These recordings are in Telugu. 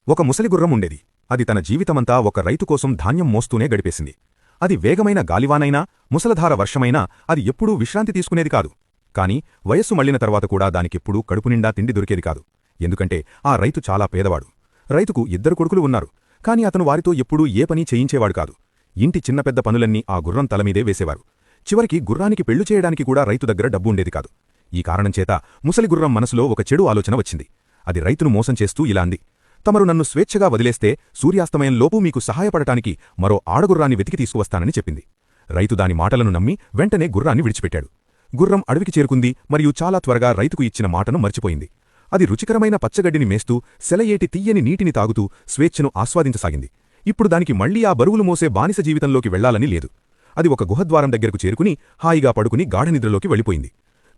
ఒక ముసలిగుర్రం ఉండేది. అది తన జీవితమంతా ఒక రైతు కోసం ధాన్యం మోస్తూనే గడిపేసింది. అది వేగమైన గాలివానైనా, ముసలధార వర్షమైనా అది ఎప్పుడూ విశ్రాంతి తీసుకునేది కాదు. కాని వయస్సు మళ్లిన తర్వాత కూడా దానికెప్పుడూ కడుపునిండా తిండి దొరికేది కాదు. ఎందుకంటే ఆ రైతు చాలా పేదవాడు. రైతుకు 2 కొడుకులు ఉన్నారు. కాని అతను వారితో ఎప్పుడూ ఏ పనీ చేయించేవాడు కాదు. ఇంటి చిన్నపెద్ద పనులన్నీ ఆ గుర్రం తలమీదే వేసేవారు. చివరికి గుర్రానికి పెళ్లి చేయడానికి కూడా రైతు దగ్గర డబ్బు ఉండేది కాదు. ఈ కారణంచేత ముసలిగుర్రం మనసులో ఒక చెడు ఆలోచన వచ్చింది. అది రైతును మోసం చేస్తూ ఇలా అంది: తమరు నన్ను స్వేచ్ఛగా వదిలేస్తే సూర్యాస్తమయంలోపు మీకు సహాయపడటానికి మరో ఆడగుర్రాన్ని వెతికి తీసుకువస్తానని చెప్పింది. రైతు దాని మాటలను నమ్మి వెంటనే గుర్రాన్ని విడిచిపెట్టాడు. గుర్రం అడవికి చేరుకుంది మరియు చాలా త్వరగా రైతుకు ఇచ్చిన మాటను మర్చిపోయింది. అది రుచికరమైన పచ్చగడ్డిని మేస్తూ సెలయేటి తీయని నీటిని తాగుతూ స్వేచ్ఛను ఆస్వాదించసాగింది. ఇప్పుడు దానికి మళ్లీ ఆ బరువులు మోసే బానిస జీవితంలోకి వెళ్లాలని లేదు. అది ఒక గుహద్వారం దగ్గరకు చేరుకుని హాయిగా పడుకుని గాఢనిద్రలోకి వెళ్ళిపోయింది.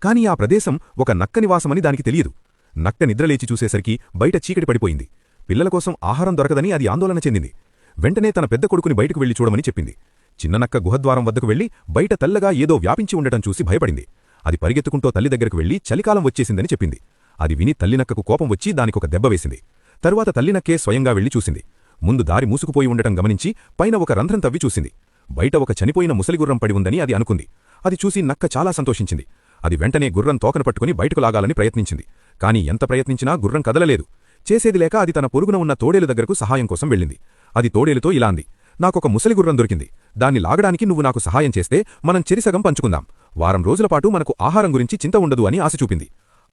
కాని ఆ ప్రదేశం ఒక నక్క నివాసమని దానికి తెలియదు. నక్క నిద్రలేచి చూసేసరికి బయట చీకటి పడిపోయింది. పిల్లల కోసం ఆహారం దొరకదని అది ఆందోళన చెందింది. వెంటనే తన పెద్ద కొడుకుని బయటకు వెళ్లి చూడమని చెప్పింది. చిన్ననక్క గుహద్వారం వద్దకు వెళ్లి బయట తెల్లగా ఏదో వ్యాపించి ఉండటం చూసి భయపడింది. అది పరిగెత్తుకుంటూ తల్లి దగ్గరకు వెళ్లి చలికాలం వచ్చేసిందని చెప్పింది. అది విని తల్లినక్కకు కోపం వచ్చి దానికొక దెబ్బ వేసింది. తరువాత తల్లినక్కే స్వయంగా వెళ్లి చూసింది. ముందు దారి మూసుకుపోయి ఉండటం గమనించి పైన ఒక రంధ్రం తవ్వి చూసింది. బయట ఒక చనిపోయిన ముసలిగుర్రం పడి ఉందని అది అనుకుంది. అది చూసి నక్క చాలా సంతోషించింది. అది వెంటనే గుర్రం తోకను పట్టుకుని బయటకు లాగాలని ప్రయత్నించింది. కాని ఎంత ప్రయత్నించినా గుర్రం కదలలేదు. చేసేది లేక అది తన పొరుగున ఉన్న తోడేలు దగ్గరకు సహాయం కోసం వెళ్ళింది. అది తోడేలుతో ఇలా అంది: నాకొక ముసలిగుర్రం దొరికింది. దాన్ని లాగడానికి నువ్వు నాకు సహాయం చేస్తే మనం చెరిసగం పంచుకుందాం. వారం రోజులపాటు మనకు ఆహారం గురించి చింత ఉండదు అని ఆశ చూపింది.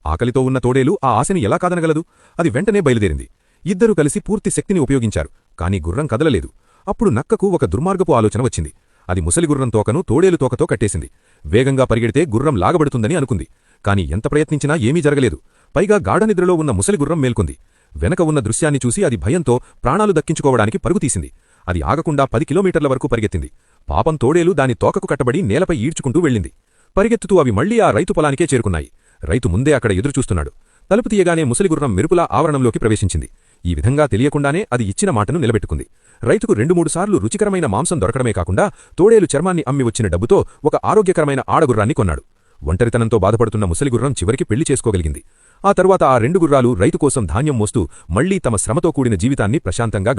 ఆకలితో ఉన్న తోడేలు ఆ ఆశని ఎలా కాదనగలదు? అది వెంటనే బయలుదేరింది. ఇద్దరూ కలిసి పూర్తి శక్తిని ఉపయోగించారు. కాని గుర్రం కదలలేదు. అప్పుడు నక్కకు ఒక దుర్మార్గపు ఆలోచన వచ్చింది. అది ముసలిగుర్రం తోకను తోడేలు తోకతో కట్టేసింది. వేగంగా పరిగెడితే గుర్రం లాగబడుతుందని అనుకుంది. కాని ఎంత ప్రయత్నించినా ఏమీ జరగలేదు. పైగా గాఢనిద్రలో ఉన్న ముసలిగుర్రం మేల్కొంది. వెనక ఉన్న దృశ్యాన్ని చూసి అది భయంతో ప్రాణాలు దక్కించుకోవడానికి పరుగుతీసింది. అది ఆగకుండా 10 కిలోమీటర్ల వరకు పరిగెత్తింది. పాపం తోడేలు దాని తోకకు కట్టబడి నేలపై ఈడ్చుకుంటూ వెళ్ళింది. పరిగెత్తుతూ అవి మళ్లీ ఆ రైతు పొలానికే చేరుకున్నాయి. రైతు ముందే అక్కడ ఎదురుచూస్తున్నాడు. తలుపు తీయగానే ముసలిగుర్రం మెరుపులా ఆవరణంలోకి ప్రవేశించింది. ఈ విధంగా తెలియకుండానే అది ఇచ్చిన మాటను నిలబెట్టుకుంది. రైతుకు 2-3 సార్లు రుచికరమైన మాంసం దొరకడమే కాకుండా తోడేలు చర్మాన్ని అమ్మి వచ్చిన డబ్బుతో ఒక ఆరోగ్యకరమైన ఆడగుర్రాన్ని కొన్నాడు. ఒంటరితనంతో బాధపడుతున్న ముసలిగుర్రం చివరికి పెళ్లి చేసుకోగలిగింది. ఆ తరువాత ఆ 2 గుర్రాలు రైతు కోసం ధాన్యం మోస్తూ మళ్లీ తమ శ్రమతో కూడిన జీవితాన్ని ప్రశాంతంగా